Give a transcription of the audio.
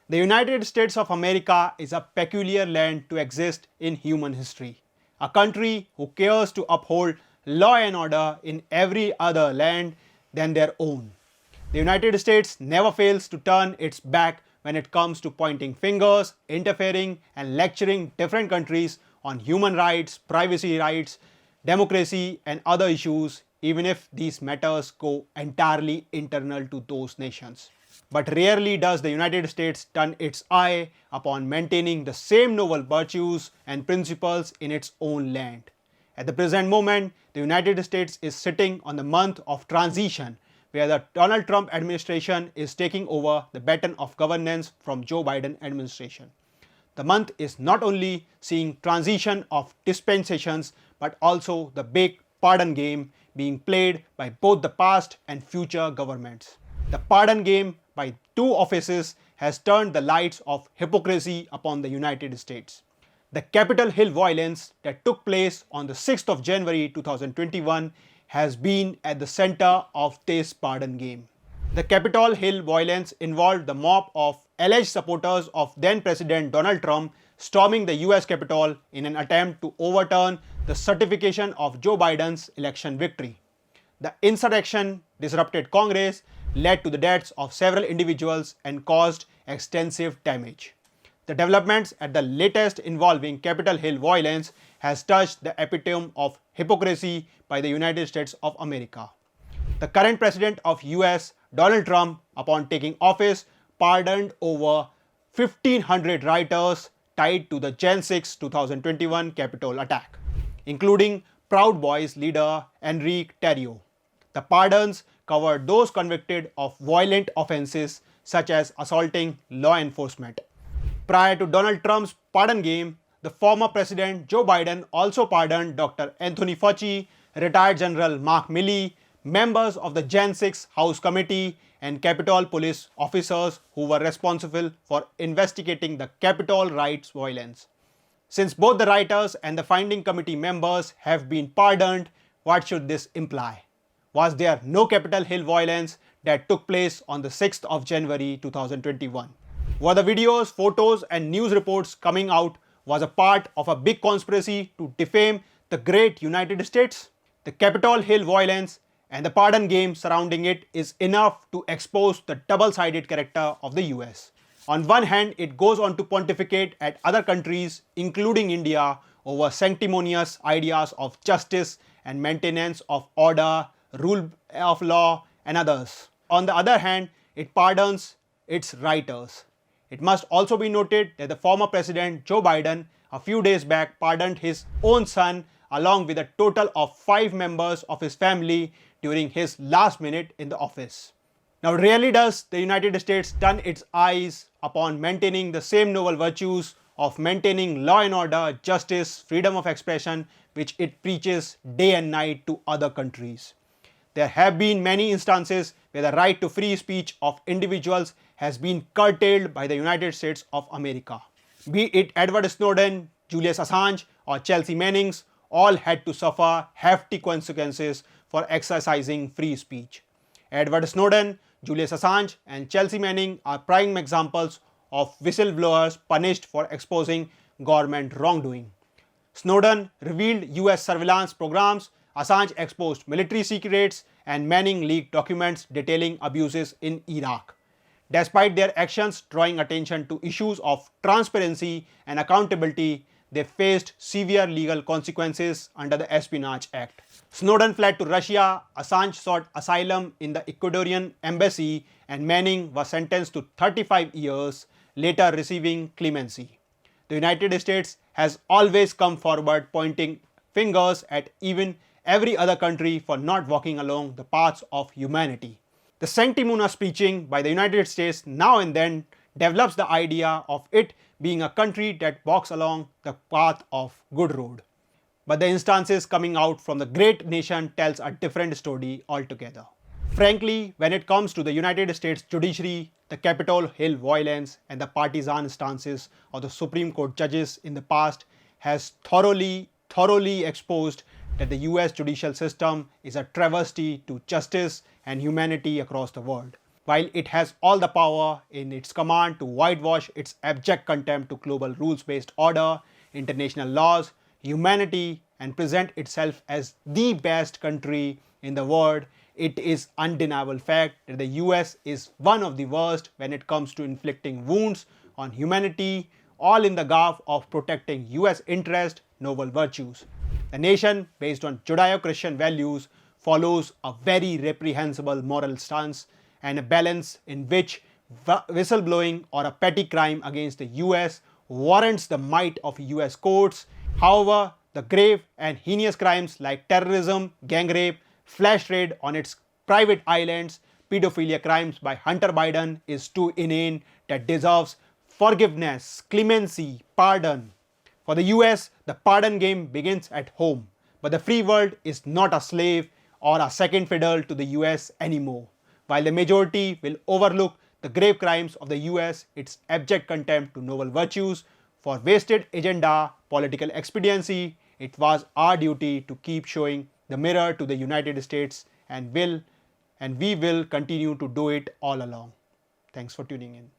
The United States of America is a peculiar land to exist in human history. A country who cares to uphold law and order in every other land than their own. The United States never fails to turn its back when it comes to pointing fingers, interfering, and lecturing different countries on human rights, privacy rights, democracy, and other issues, even if these matters go entirely internal to those nations. But rarely does the United States turn its eye upon maintaining the same noble virtues and principles in its own land. At the present moment, the United States is sitting on the month of transition, where the Donald Trump administration is taking over the baton of governance from Joe Biden administration. The month is not only seeing transition of dispensations, but also the big pardon game being played by both the past and future governments. The pardon game by two offices has turned the lights of hypocrisy upon the United States. The Capitol Hill violence that took place on the 6th of January 2021 has been at the center of this pardon game. The Capitol Hill violence involved the mob of alleged supporters of then President Donald Trump storming the US Capitol in an attempt to overturn the certification of Joe Biden's election victory. The insurrection disrupted Congress, led to the deaths of several individuals, and caused extensive damage. The developments at the latest involving Capitol Hill violence has touched the epitome of hypocrisy by the United States of America. The current president of US, Donald Trump, upon taking office, pardoned over 1,500 rioters tied to the Jan 6, 2021 Capitol attack, including Proud Boys leader Enrique Tarrio. The pardons covered those convicted of violent offenses such as assaulting law enforcement. Prior to Donald Trump's pardon game, the former President Joe Biden also pardoned Dr. Anthony Fauci, retired General Mark Milley, members of the Jan 6 House Committee, and Capitol Police officers who were responsible for investigating the Capitol riots violence. Since both the rioters and the finding committee members have been pardoned, what should this imply? Was there no Capitol Hill violence that took place on the 6th of January 2021? Were the videos, photos, and news reports coming out was a part of a big conspiracy to defame the great United States? The Capitol Hill violence and the pardon game surrounding it is enough to expose the double-sided character of the US. On one hand, it goes on to pontificate at other countries, including India, over sanctimonious ideas of justice and maintenance of order, rule of law, and others. On the other hand, it pardons its rioters. It must also be noted that the former President Joe Biden a few days back pardoned his own son along with a total of 5 members of his family during his last minute in the office. Now, rarely does the United States turn its eyes upon maintaining the same noble virtues of maintaining law and order, justice, freedom of expression, which it preaches day and night to other countries. There have been many instances where the right to free speech of individuals has been curtailed by the United States of America. Be it Edward Snowden, Julian Assange, or Chelsea Mannings, all had to suffer hefty consequences for exercising free speech. Edward Snowden, Julian Assange, and Chelsea Manning are prime examples of whistleblowers punished for exposing government wrongdoing. Snowden revealed US surveillance programs, Assange exposed military secrets, and Manning leaked documents detailing abuses in Iraq. Despite their actions drawing attention to issues of transparency and accountability, they faced severe legal consequences under the Espionage Act. Snowden fled to Russia, Assange sought asylum in the Ecuadorian embassy, and Manning was sentenced to 35 years, later receiving clemency. The United States has always come forward pointing fingers at even every other country for not walking along the paths of humanity. The sanctimonious preaching by the United States now and then develops the idea of it being a country that walks along the path of good road. But the instances coming out from the great nation tells a different story altogether. Frankly, when it comes to the United States judiciary, the Capitol Hill violence and the partisan stances of the Supreme Court judges in the past has thoroughly exposed that the US judicial system is a travesty to justice and humanity across the world. while it has all the power in its command to whitewash its abject contempt to global rules-based order, international laws, humanity, and present itself as the best country in the world, it is undeniable fact that the US is one of the worst when it comes to inflicting wounds on humanity, all in the garb of protecting US interest, noble virtues. The nation, based on Judeo-Christian values, follows a very reprehensible moral stance and a balance in which whistleblowing or a petty crime against the US warrants the might of US courts. However, the grave and heinous crimes like terrorism, gang rape, flash trade on its private islands, pedophilia crimes by Hunter Biden is too inane that deserves forgiveness, clemency, pardon. For the US, the pardon game begins at home, but the free world is not a slave or a second fiddle to the US anymore. While the majority will overlook the grave crimes of the US, its abject contempt to noble virtues, for wasted agenda, political expediency, it was our duty to keep showing the mirror to the United States and we will continue to do it all along. Thanks for tuning in.